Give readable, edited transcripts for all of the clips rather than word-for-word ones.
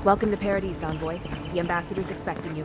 Welcome to Paradise, Envoy. The ambassador's expecting you.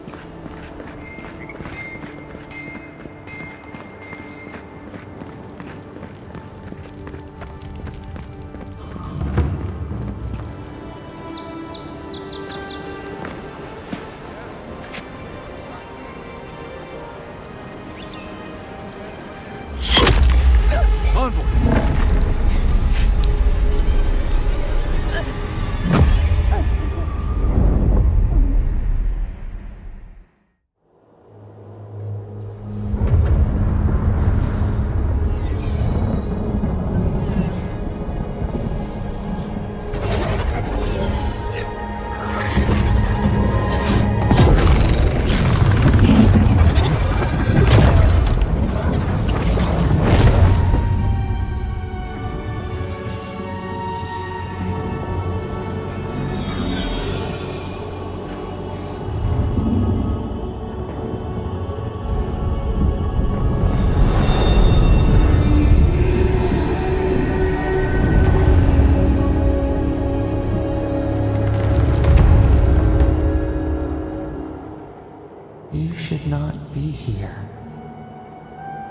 You should not be here.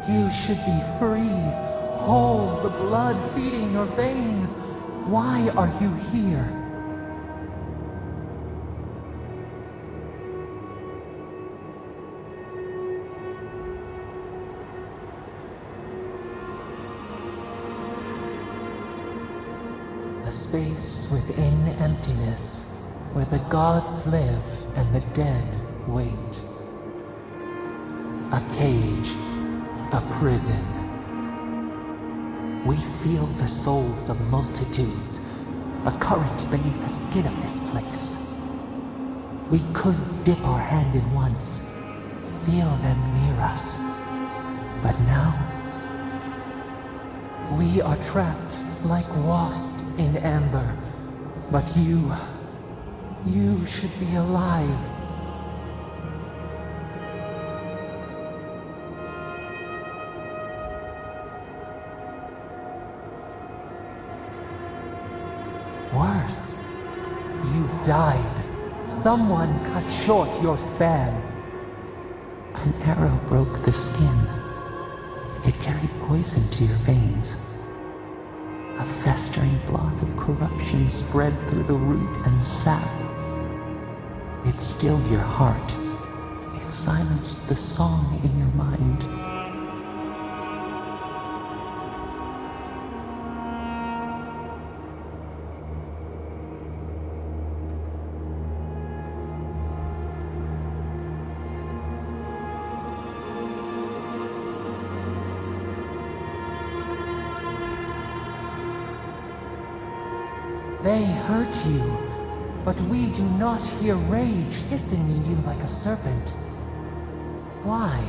You should be free, whole, the blood feeding your veins. Why are you here? A space within emptiness, where the gods live and the dead wait. A cage, a prison. We feel the souls of multitudes, a current beneath the skin of this place. We could dip our hand in once, feel them near us, but now we are trapped like wasps in amber. But you should be alive. Worse, you died. Someone cut short your span. An arrow broke the skin. It carried poison to your veins. A festering blot of corruption spread through the root and sap. It stilled your heart. It silenced the song in your mind. They hurt you, but we do not hear rage hissing in you like a serpent. Why?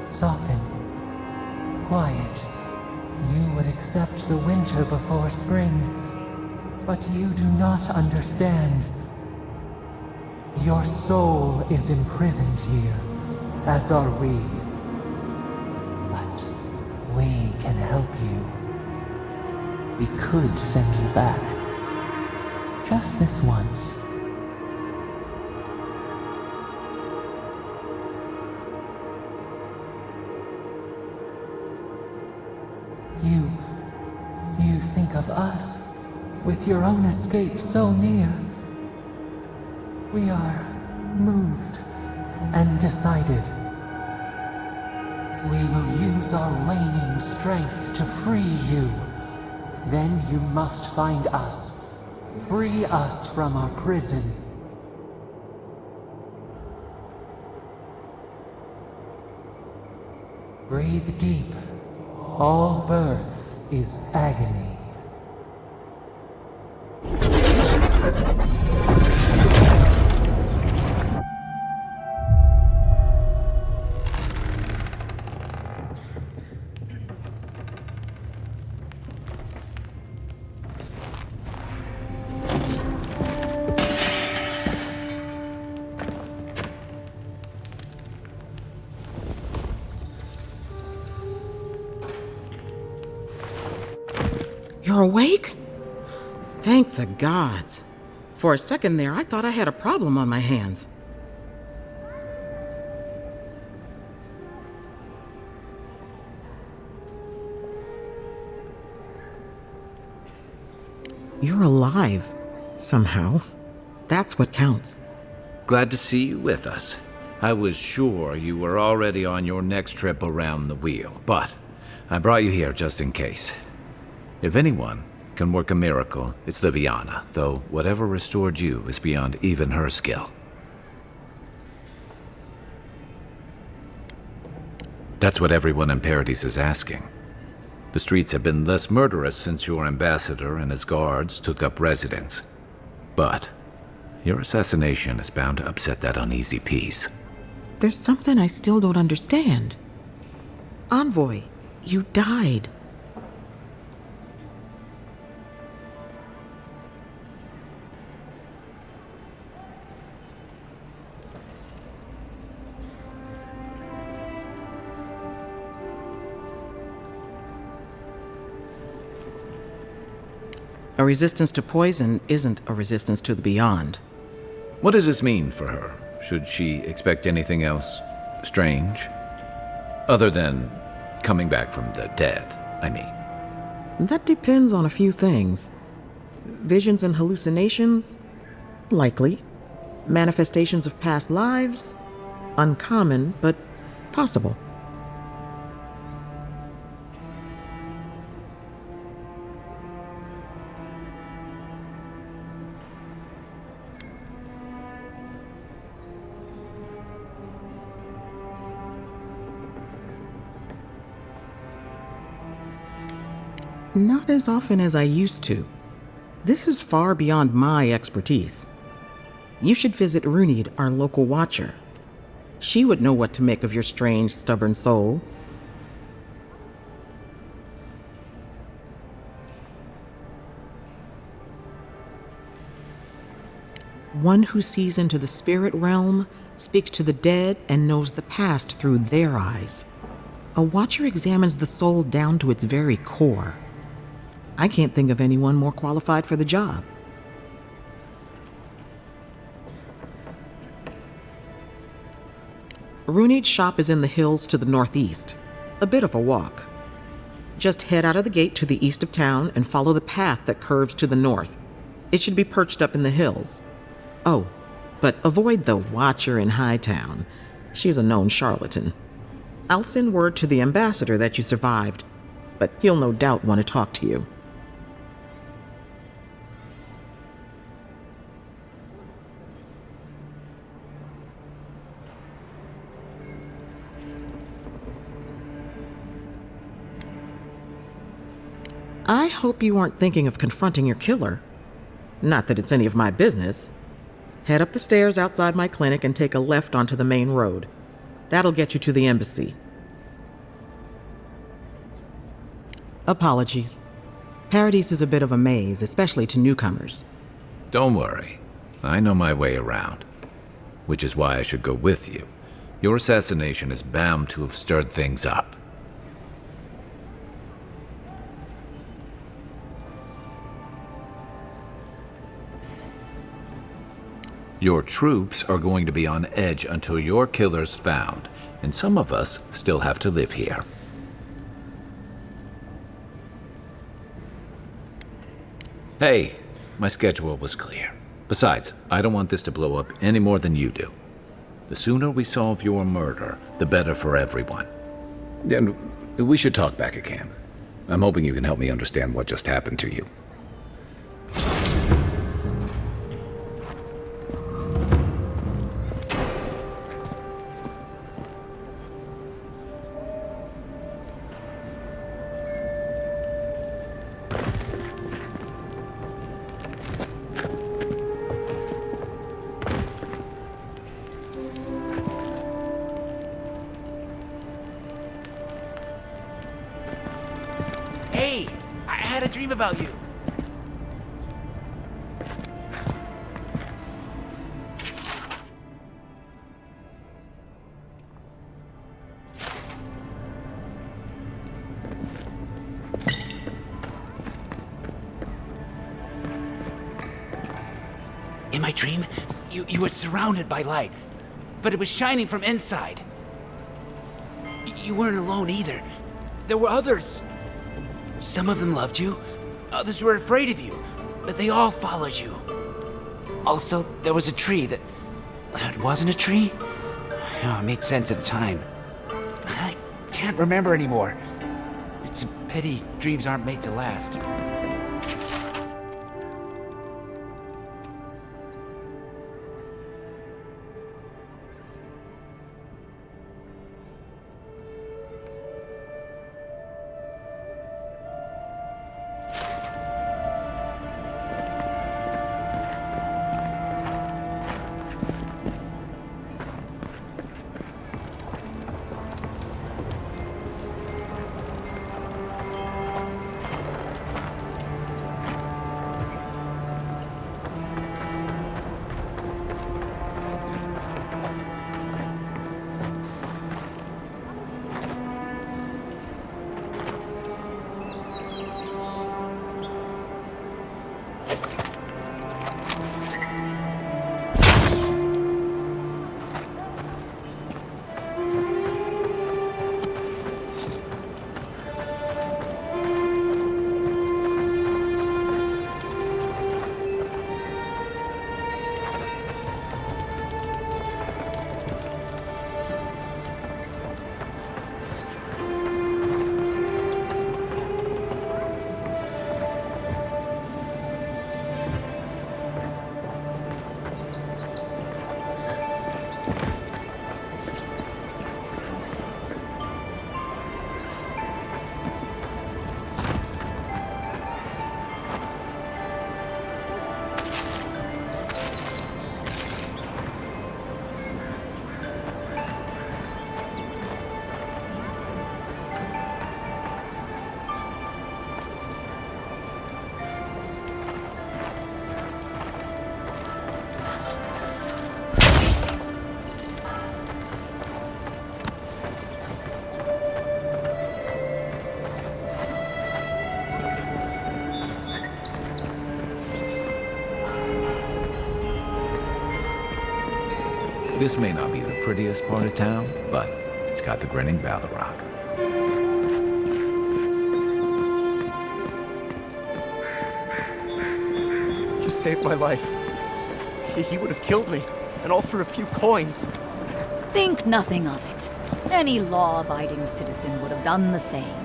Soften. Quiet. You would accept the winter before spring, but you do not understand. Your soul is imprisoned here, as are we. But we can help you. We could send you back. Just this once. You think of us, with your own escape so near. We are moved and decided. We will use our waning strength to free you. Then you must find us. Free us from our prison. Breathe deep. All birth is agony. You're awake? Thank the gods. For a second there, I thought I had a problem on my hands. You're alive, somehow. That's what counts. Glad to see you with us. I was sure you were already on your next trip around the wheel, but I brought you here just in case. If anyone can work a miracle, it's Liviana, though whatever restored you is beyond even her skill. That's what everyone in Paradise is asking. The streets have been less murderous since your ambassador and his guards took up residence. But your assassination is bound to upset that uneasy peace. There's something I still don't understand. Envoy, you died. A resistance to poison isn't a resistance to the beyond. What does this mean for her? Should she expect anything else strange? Other than coming back from the dead, I mean. That depends on a few things. Visions and hallucinations? Likely. Manifestations of past lives? Uncommon, but possible. Not as often as I used to. This is far beyond my expertise. You should visit Runid, our local watcher. She would know what to make of your strange, stubborn soul. One who sees into the spirit realm, speaks to the dead, and knows the past through their eyes. A watcher examines the soul down to its very core. I can't think of anyone more qualified for the job. Runid's shop is in the hills to the northeast. A bit of a walk. Just head out of the gate to the east of town and follow the path that curves to the north. It should be perched up in the hills. Oh, but avoid the watcher in Hightown. She's a known charlatan. I'll send word to the ambassador that you survived, but he'll no doubt want to talk to you. I hope you aren't thinking of confronting your killer. Not that it's any of my business. Head up the stairs outside my clinic and take a left onto the main road. That'll get you to the embassy. Apologies. Paradise is a bit of a maze, especially to newcomers. Don't worry. I know my way around. Which is why I should go with you. Your assassination is bound to have stirred things up. Your troops are going to be on edge until your killer's found, and some of us still have to live here. Hey, my schedule was clear. Besides, I don't want this to blow up any more than you do. The sooner we solve your murder, the better for everyone. And we should talk back again. I'm hoping you can help me understand what just happened to you. Hey, I had a dream about you. In my dream, you were surrounded by light, but it was shining from inside. You weren't alone either. There were others. Some of them loved you, others were afraid of you, but they all followed you. Also, there was a tree that... It wasn't a tree? Oh, it made sense at the time. I can't remember anymore. It's a pity dreams aren't made to last. This may not be the prettiest part of town, but it's got the grinning Valley Rock. You saved my life. He would have killed me, and all for a few coins. Think nothing of it. Any law-abiding citizen would have done the same.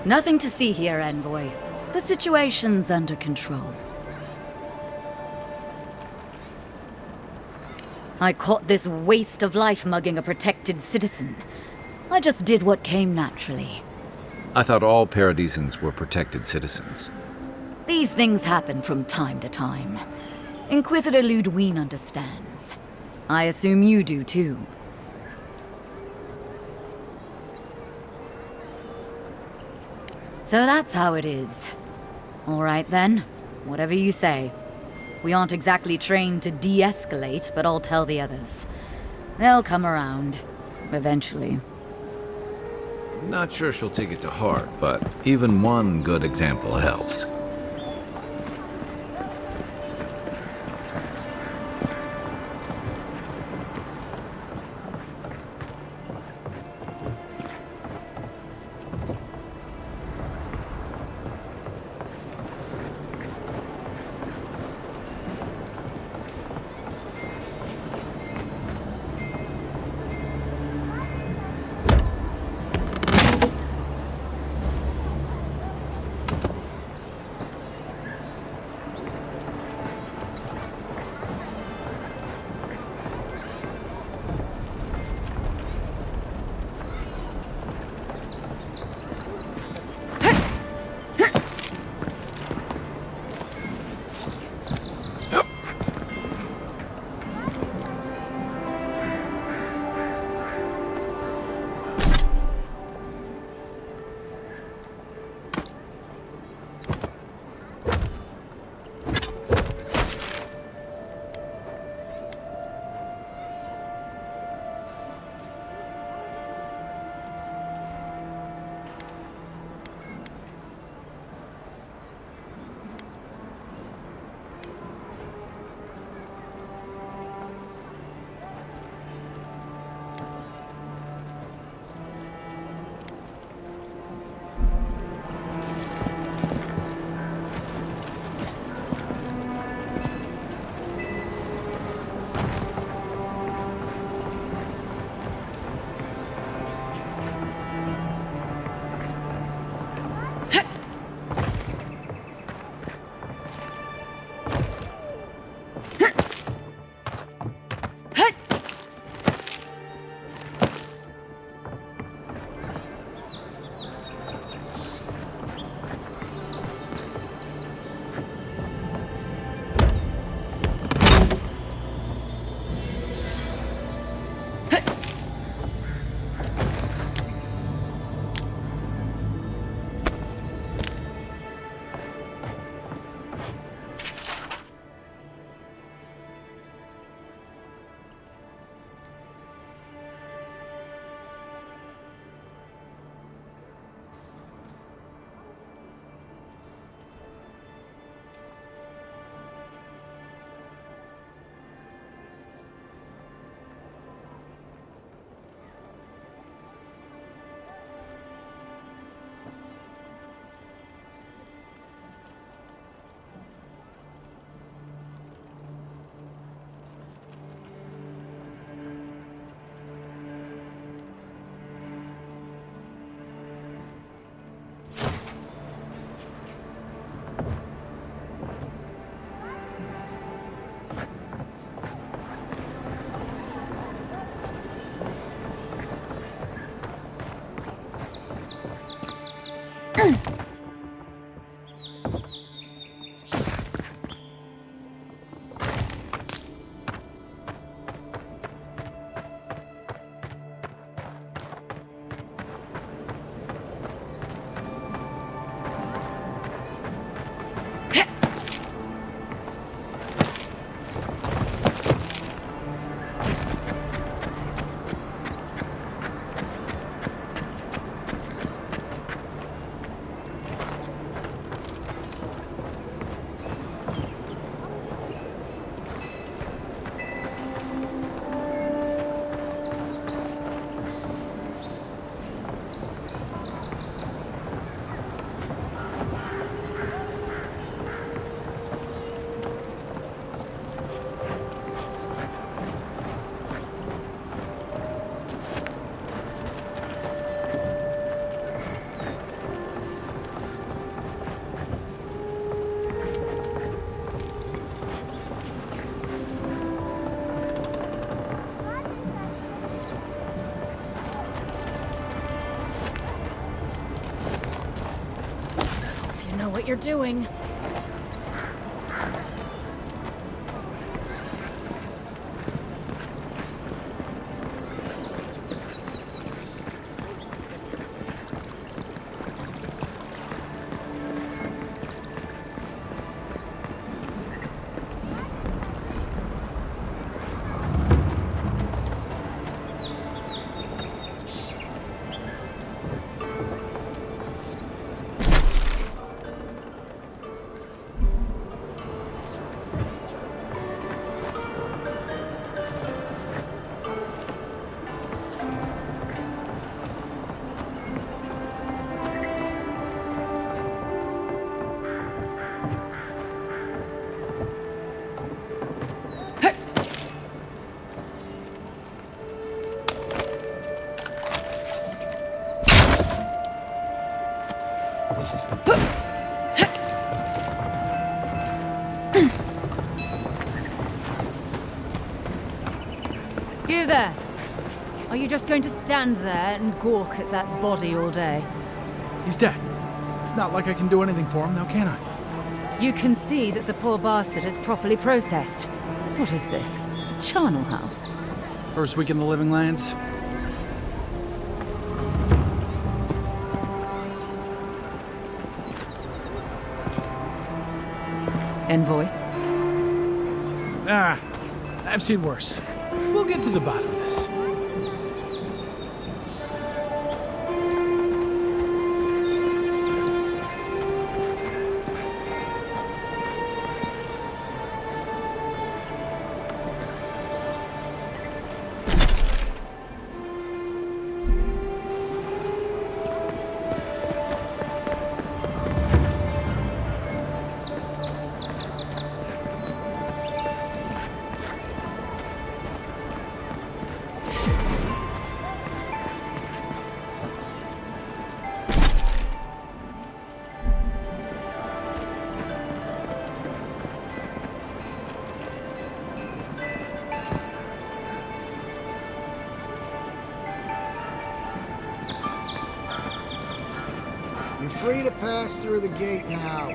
Nothing to see here, Envoy. The situation's under control. I caught this waste of life mugging a protected citizen. I just did what came naturally. I thought all Paradisans were protected citizens. These things happen from time to time. Inquisitor Ludwine understands. I assume you do too. So that's how it is. All right then, whatever you say. We aren't exactly trained to de-escalate, but I'll tell the others. They'll come around. Eventually. Not sure she'll take it to heart, but even one good example helps. what you're doing. You there! Are you just going to stand there and gawk at that body all day? He's dead. It's not like I can do anything for him now, can I? You can see that the poor bastard is properly processed. What is this? Charnel House? First week in the Living Lands. Envoy? Ah, I've seen worse. We'll get to the bottom of this. You're free to pass through the gate now.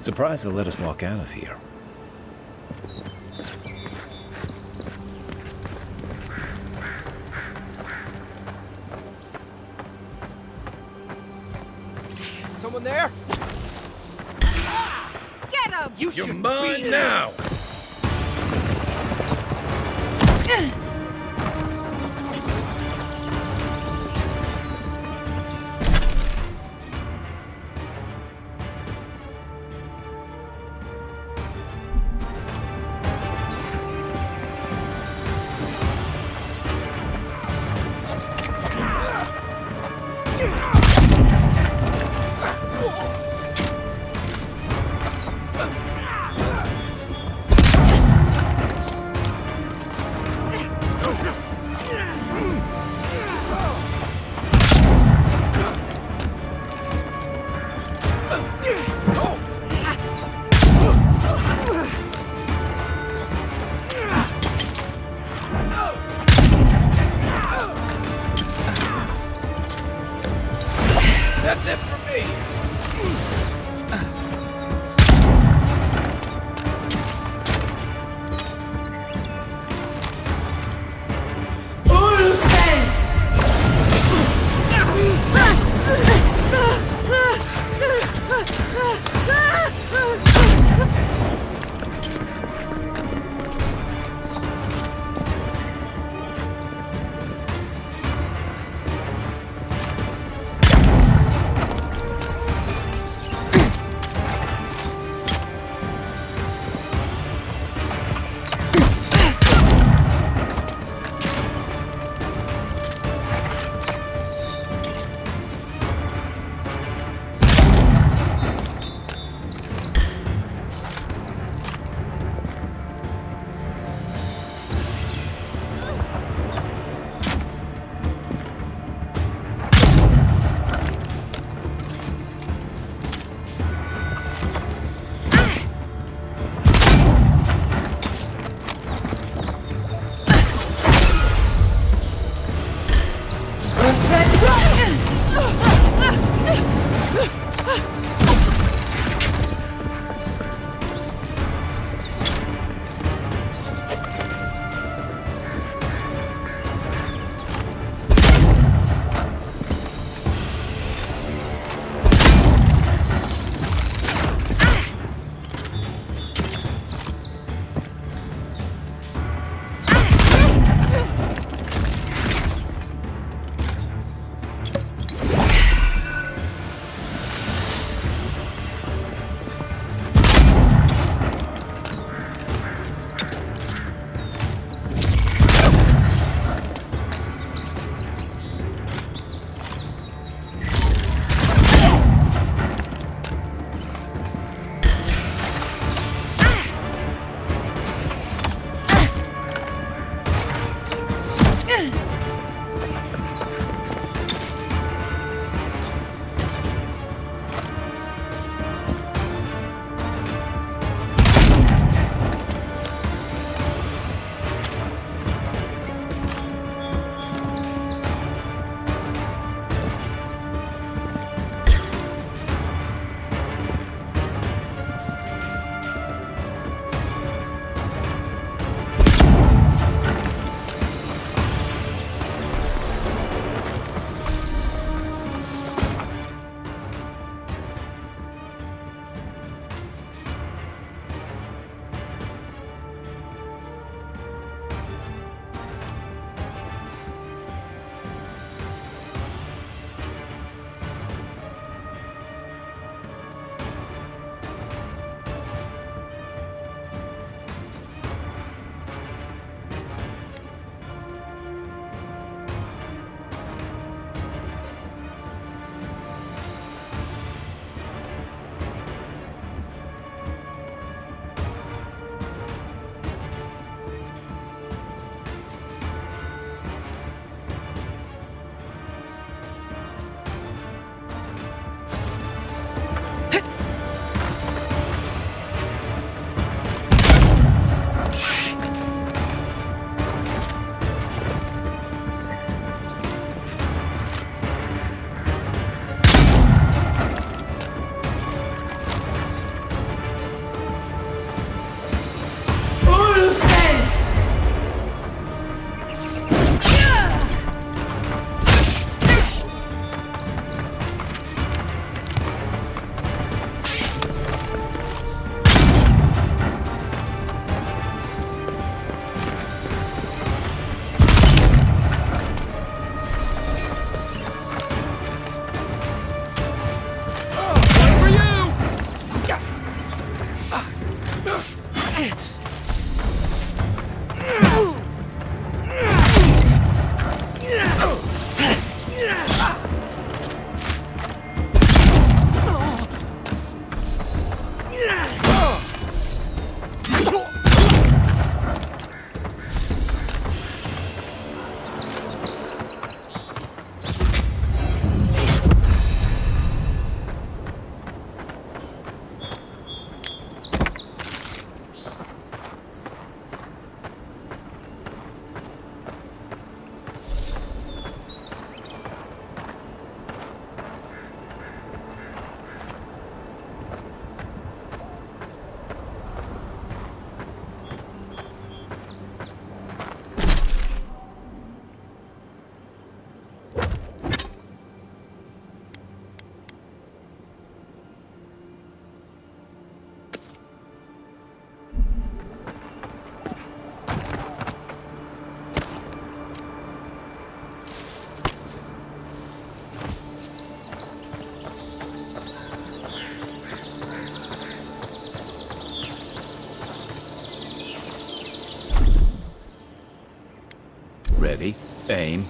Surprised they let us walk out of here. Someone there? Get him! You're mine now! That's it for me! Ready, aim.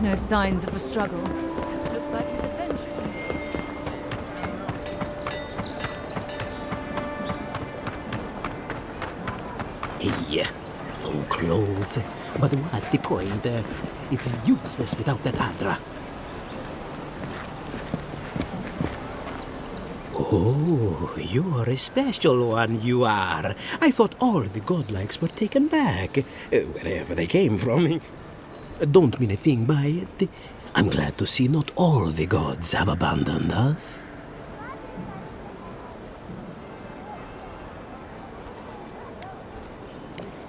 No signs of a struggle. Looks like his adventure to me. Hey, so close. But what's the point? It's useless without that Adra. Oh, you're a special one, you are. I thought all the godlikes were taken back, wherever they came from. Don't mean a thing by it. I'm glad to see not all the gods have abandoned us.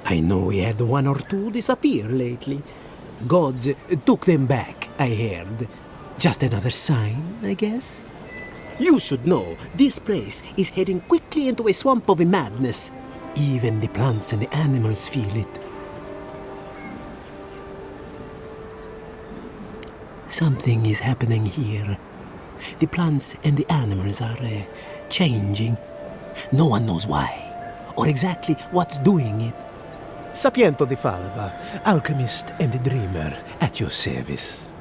I know we had one or two disappear lately. Gods took them back, I heard. Just another sign, I guess. You should know, this place is heading quickly into a swamp of madness. Even the plants and the animals feel it. Something is happening here. The plants and the animals are changing. No one knows why, or exactly what's doing it. Sapiento di Falva, alchemist and dreamer, at your service.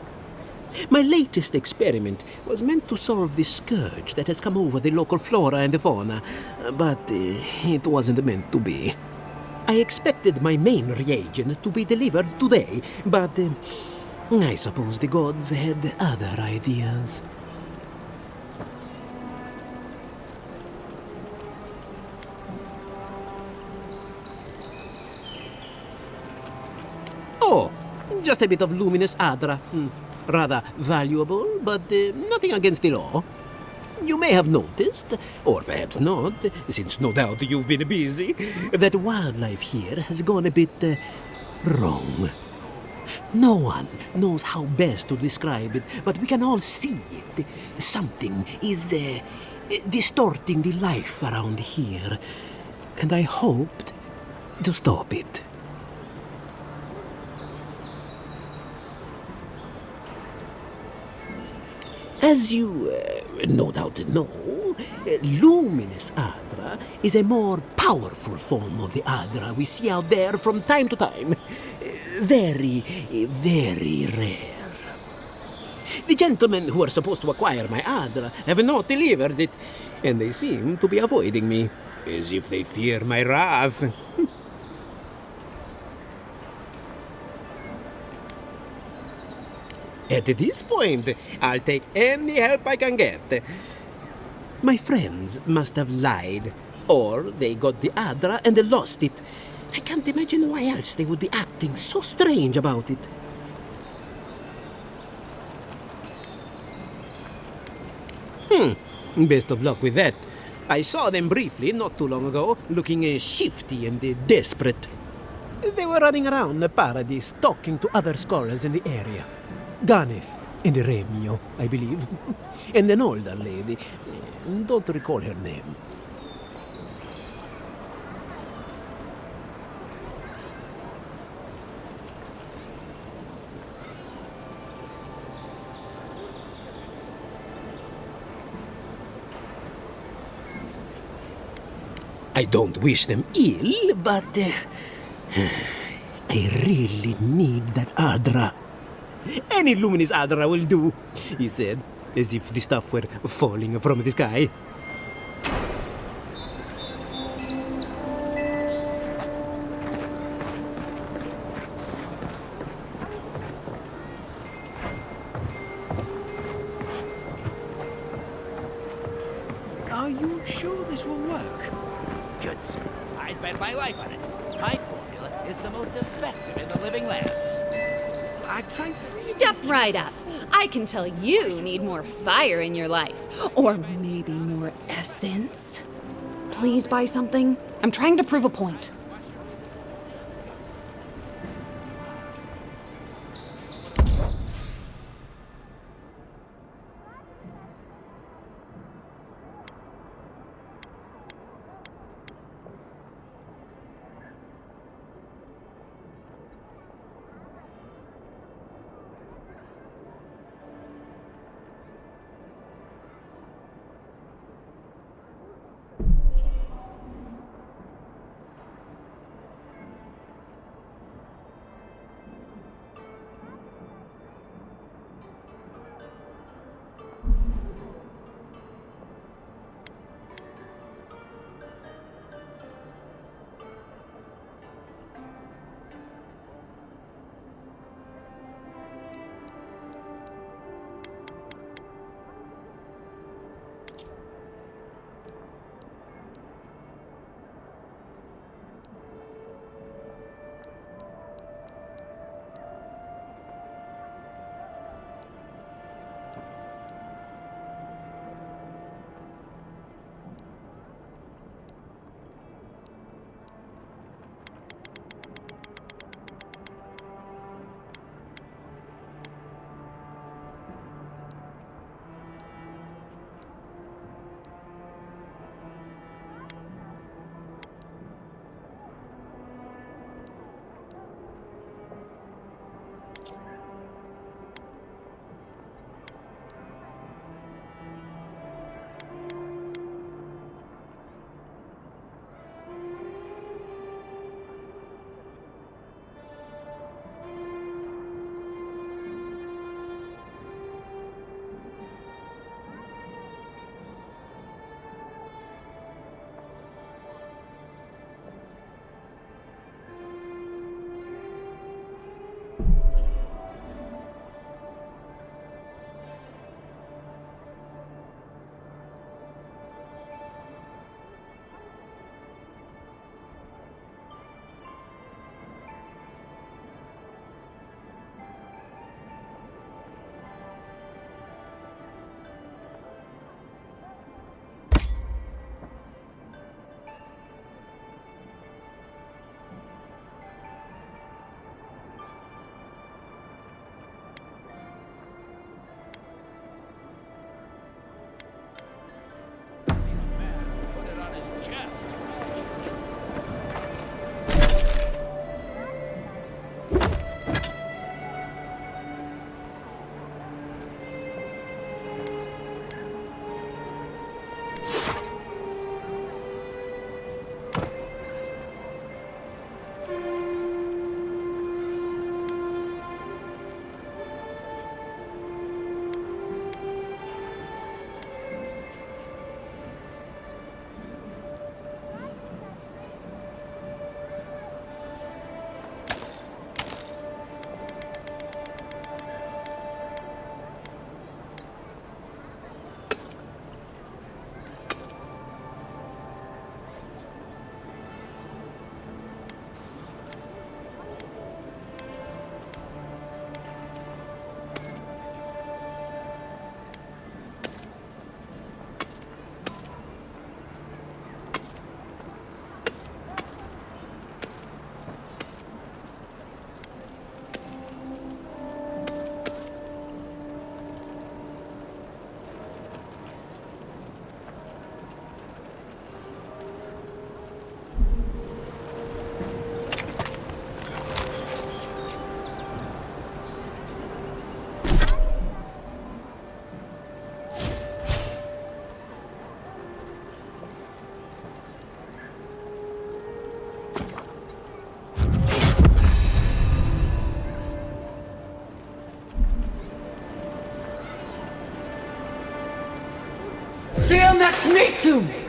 My latest experiment was meant to solve the scourge that has come over the local flora and the fauna, but it wasn't meant to be. I expected my main reagent to be delivered today, but I suppose the gods had other ideas. Oh, just a bit of luminous Adra. Rather valuable, but nothing against the law. You may have noticed, or perhaps not, since no doubt you've been busy, that wildlife here has gone a bit wrong. No one knows how best to describe it, but we can all see it. Something is distorting the life around here, and I hoped to stop it. As you no doubt know, luminous Adra is a more powerful form of the Adra we see out there from time to time. Very, very rare. The gentlemen who are supposed to acquire my Adra have not delivered it, and they seem to be avoiding me, as if they fear my wrath. At this point, I'll take any help I can get. My friends must have lied, or they got the Adra and they lost it. I can't imagine why else they would be acting so strange about it. Best of luck with that. I saw them briefly not too long ago, looking shifty and desperate. They were running around the paradise, talking to other scholars in the area. Ganeth and Remio, I believe. And an older lady. Don't recall her name. I don't wish them ill, but I really need that Adra. Any luminous Adra will do, he said, as if the stuff were falling from the sky. Are you sure this will work? Good, sir. I'd bet my life on it. My formula is the most effective in the living labs. I've tried... Step right up. I can tell you need more fire in your life. Or maybe more essence. Please buy something. I'm trying to prove a point. need to!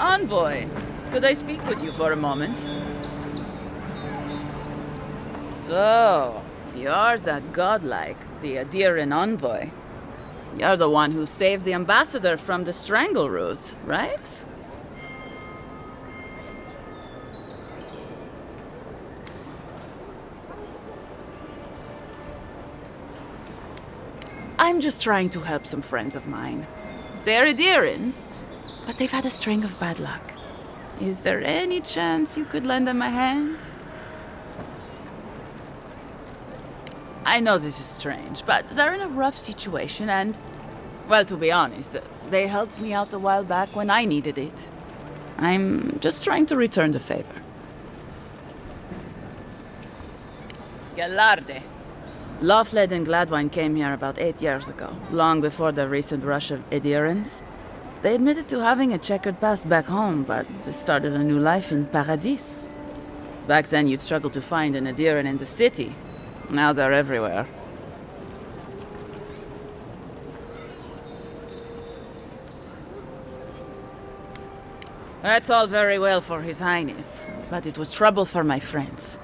Envoy, could I speak with you for a moment? So, you're that godlike, the Adiran envoy. You're the one who saves the ambassador from the strangle root, right? I'm just trying to help some friends of mine. They're Adirans, but they've had a string of bad luck. Is there any chance you could lend them a hand? I know this is strange, but they're in a rough situation and, well, to be honest, they helped me out a while back when I needed it. I'm just trying to return the favor. Gallarde. Lofled and Gladwine came here about 8 years ago, long before the recent rush of Adirans. They admitted to having a checkered past back home, but they started a new life in Paradis. Back then, you'd struggle to find an Adiran in the city. Now they're everywhere. That's all very well for His Highness, but it was trouble for my friends.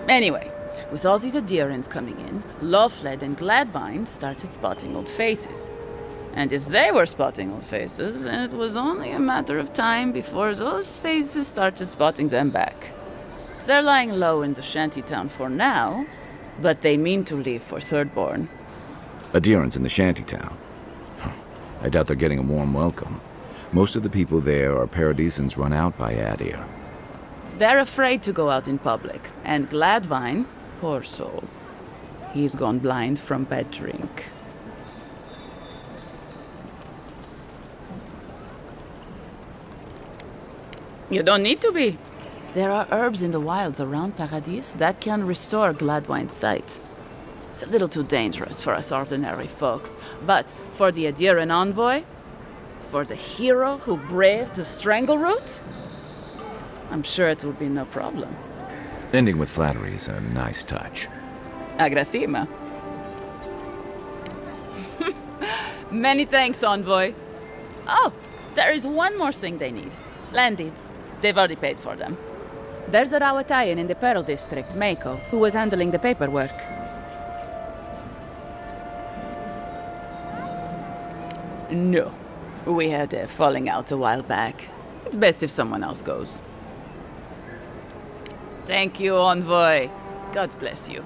Anyway, with all these Adirans coming in, Lofled and Gladwine started spotting old faces. And if they were spotting old faces, it was only a matter of time before those faces started spotting them back. They're lying low in the shantytown for now, but they mean to leave for Thirdborn. Adirans in the shantytown? I doubt they're getting a warm welcome. Most of the people there are Paradisans run out by Adir. They're afraid to go out in public, and Gladwine, poor soul, he's gone blind from bad drink. You don't need to be. There are herbs in the wilds around Paradis that can restore Gladwine's sight. It's a little too dangerous for us ordinary folks, but for the Adiran envoy, for the hero who braved the strangle root, I'm sure it will be no problem. Ending with flattery is a nice touch. Agrasima. Many thanks, Envoy. Oh, there is one more thing they need. Land deeds. They've already paid for them. There's a Rawatayan in the Pearl District, Mako, who was handling the paperwork. No. We had a falling out a while back. It's best if someone else goes. Thank you, Envoy. God bless you.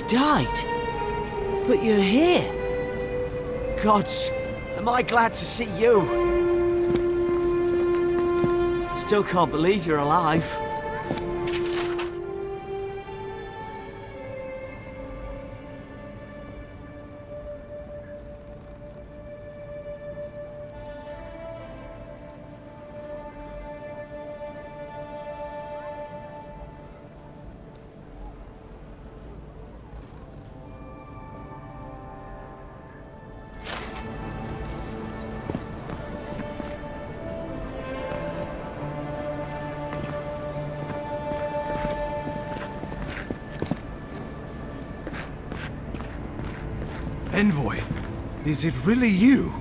Died? But you're here. Gods, am I glad to see you. Still can't believe you're alive. Envoy, is it really you?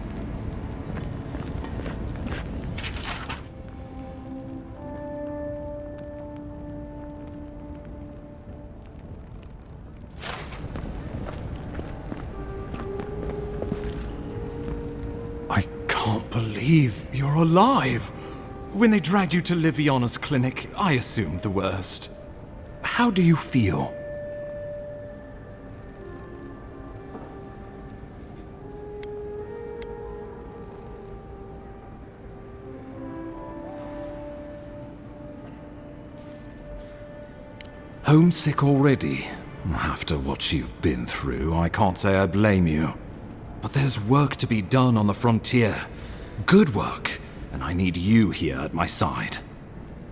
I can't believe you're alive. When they dragged you to Liviana's clinic, I assumed the worst. How do you feel? Homesick already? After what you've been through, I can't say I blame you. But there's work to be done on the frontier. Good work, and I need you here at my side.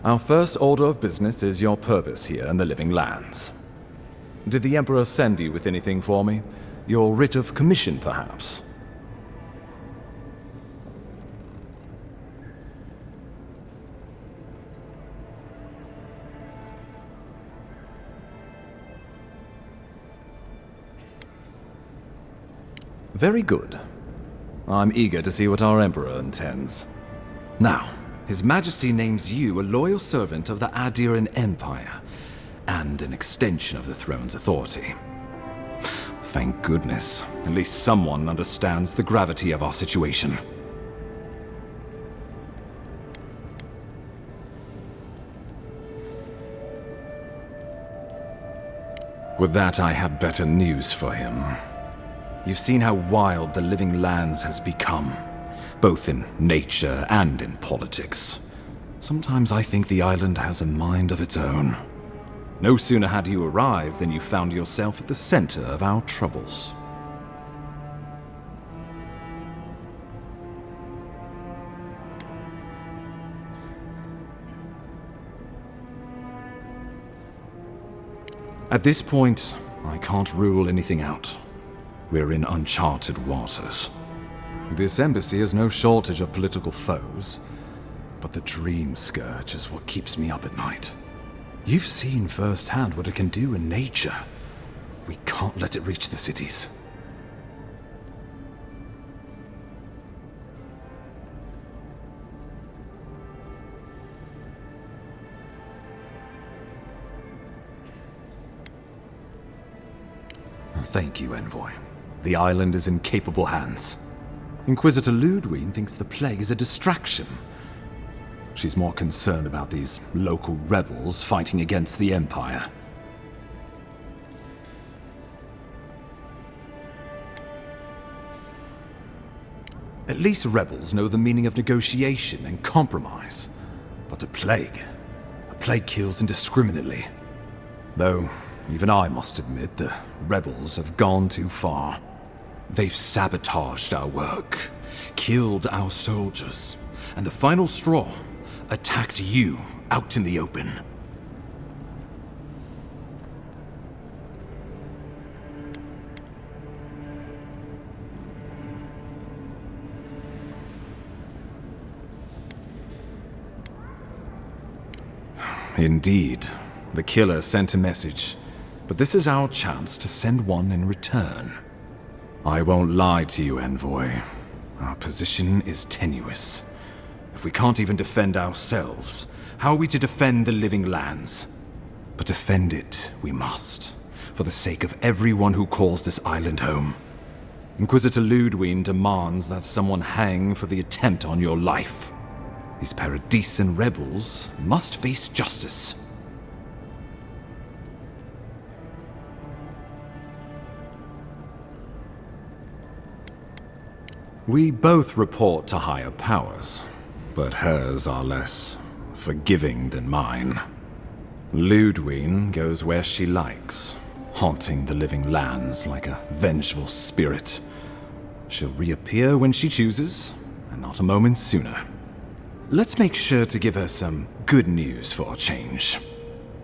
Our first order of business is your purpose here in the Living Lands. Did the Emperor send you with anything for me? Your writ of commission, perhaps? Very good. I'm eager to see what our Emperor intends. Now, His Majesty names you a loyal servant of the Adiran Empire, and an extension of the throne's authority. Thank goodness. At least someone understands the gravity of our situation. With that, I had better news for him. You've seen how wild the Living Lands has become, both in nature and in politics. Sometimes I think the island has a mind of its own. No sooner had you arrived than you found yourself at the center of our troubles. At this point, I can't rule anything out. We're in uncharted waters. This embassy has no shortage of political foes, but the dream scourge is what keeps me up at night. You've seen firsthand what it can do in nature. We can't let it reach the cities. Thank you, Envoy. The island is in capable hands. Inquisitor Ludwig thinks the plague is a distraction. She's more concerned about these local rebels fighting against the Empire. At least rebels know the meaning of negotiation and compromise. But a plague kills indiscriminately. Though, even I must admit, the rebels have gone too far. They've sabotaged our work, killed our soldiers, and the final straw, attacked you out in the open. Indeed, the killer sent a message, but this is our chance to send one in return. I won't lie to you, Envoy. Our position is tenuous. If we can't even defend ourselves, how are we to defend the living lands? But defend it we must, for the sake of everyone who calls this island home. Inquisitor Ludwig demands that someone hang for the attempt on your life. These Paradisen rebels must face justice. We both report to higher powers, but hers are less forgiving than mine. Ludwig goes where she likes, haunting the living lands like a vengeful spirit. She'll reappear when she chooses, and not a moment sooner. Let's make sure to give her some good news for a change.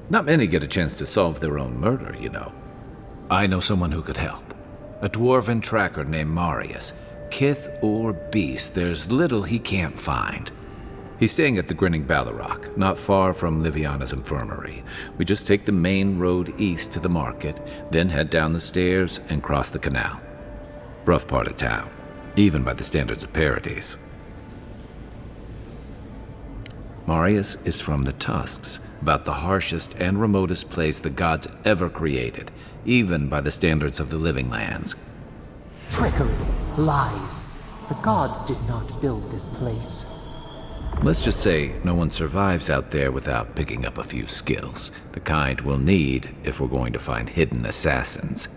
Not many get a chance to solve their own murder, you know. I know someone who could help. A dwarven tracker named Marius. Kith or beast, there's little he can't find. He's staying at the Grinning Ballarrock, not far from Liviana's infirmary. We just take the main road east to the market, then head down the stairs and cross the canal. Rough part of town, even by the standards of Paradise. Marius is from the Tusks, about the harshest and remotest place the gods ever created, even by the standards of the living lands. Trickery, lies. The gods did not build this place. Let's just say no one survives out there without picking up a few skills, the kind we'll need if we're going to find hidden assassins.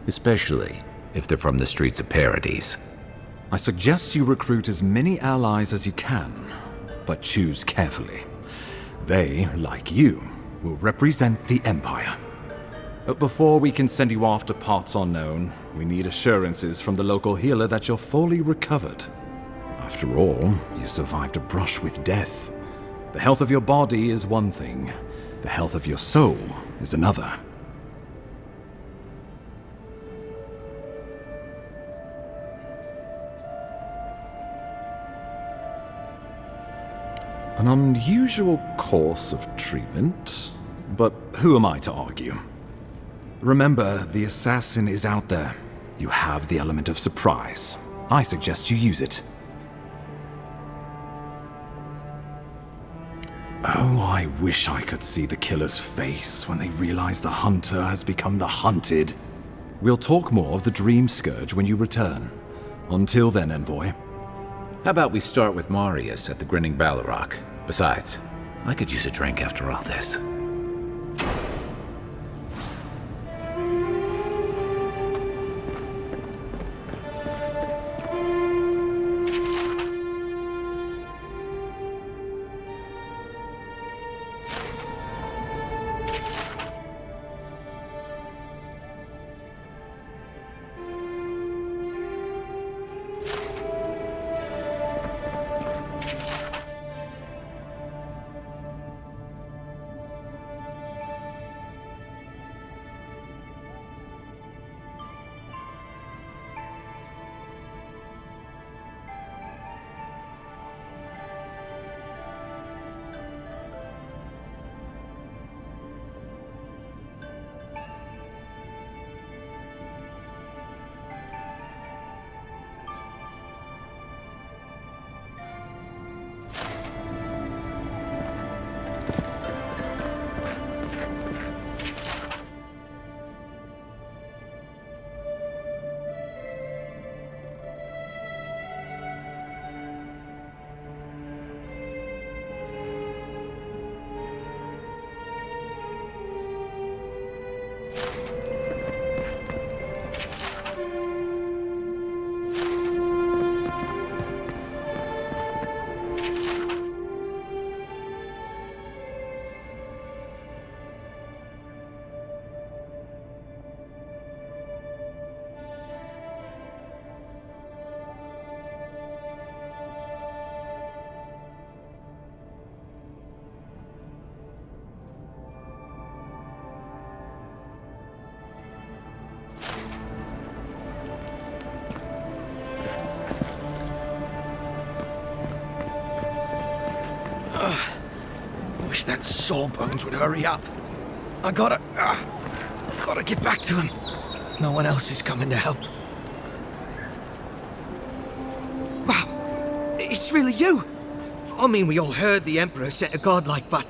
Especially if they're from the streets of Paradise. I suggest you recruit as many allies as you can, but choose carefully. They, like you, will represent the Empire. But before we can send you off to parts unknown, we need assurances from the local healer that you're fully recovered. After all, you survived a brush with death. The health of your body is one thing. The health of your soul is another. An unusual course of treatment, but who am I to argue? Remember, the assassin is out there. You have the element of surprise. I suggest you use it. Oh, I wish I could see the killer's face when they realize the hunter has become the hunted. We'll talk more of the Dream Scourge when you return. Until then, Envoy. How about we start with Marius at the Grinning Ballarrock? Besides, I could use a drink after all this. wish that sawbones would hurry up. I gotta get back to him. No one else is coming to help. Wow, it's really you. I mean, we all heard the Emperor sent a godlike, but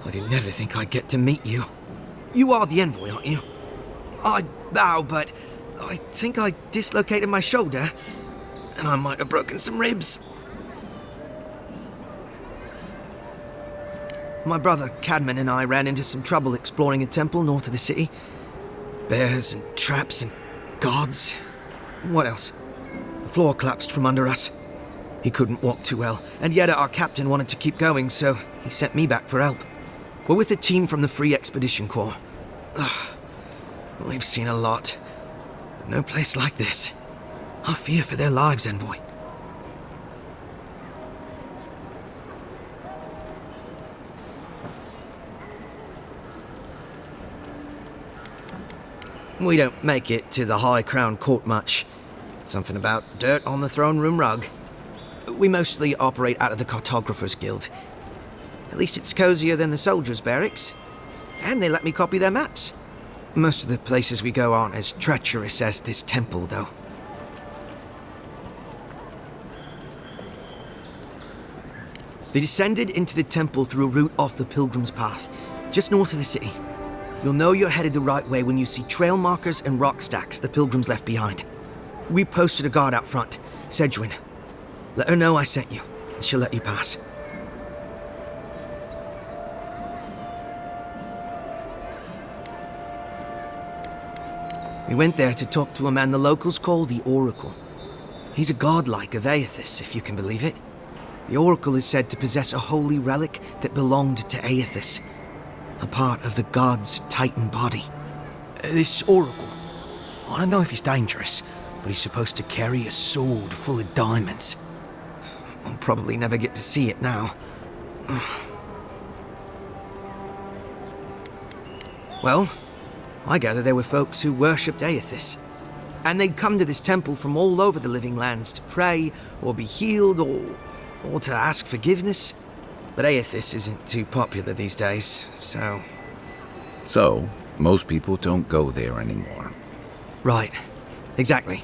I didn't ever think I'd get to meet you. You are the envoy, aren't you? I bow, but I think I dislocated my shoulder, and I might have broken some ribs. My brother, Cadman, and I ran into some trouble exploring a temple north of the city. Bears and traps and guards. What else? The floor collapsed from under us. He couldn't walk too well, and yet our captain wanted to keep going, so he sent me back for help. We're with a team from the Free Expedition Corps. We've seen a lot. But no place like this. I fear for their lives, Envoy. We don't make it to the High Crown Court much. Something about dirt on the throne room rug. We mostly operate out of the Cartographers Guild. At least it's cozier than the soldiers' barracks. And they let me copy their maps. Most of the places we go aren't as treacherous as this temple, though. They descended into the temple through a route off the Pilgrim's Path, just north of the city. You'll know you're headed the right way when you see trail markers and rock stacks the Pilgrims left behind. We posted a guard out front, Sedgwin. Let her know I sent you, and she'll let you pass. We went there to talk to a man the locals call the Oracle. He's a godlike of Aethys, if you can believe it. The Oracle is said to possess a holy relic that belonged to Aethys, a part of the god's Titan body. This Oracle, I don't know if he's dangerous, but he's supposed to carry a sword full of diamonds. I'll probably never get to see it now. Well, I gather there were folks who worshipped Aethys, and they'd come to this temple from all over the living lands to pray, or be healed, or to ask forgiveness. But Aethys isn't too popular these days, so... So, most people don't go there anymore. Right. Exactly.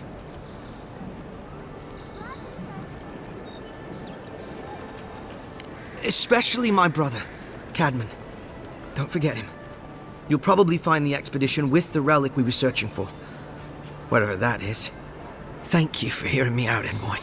Especially my brother, Cadman. Don't forget him. You'll probably find the expedition with the relic we were searching for. Whatever that is. Thank you for hearing me out, Envoy.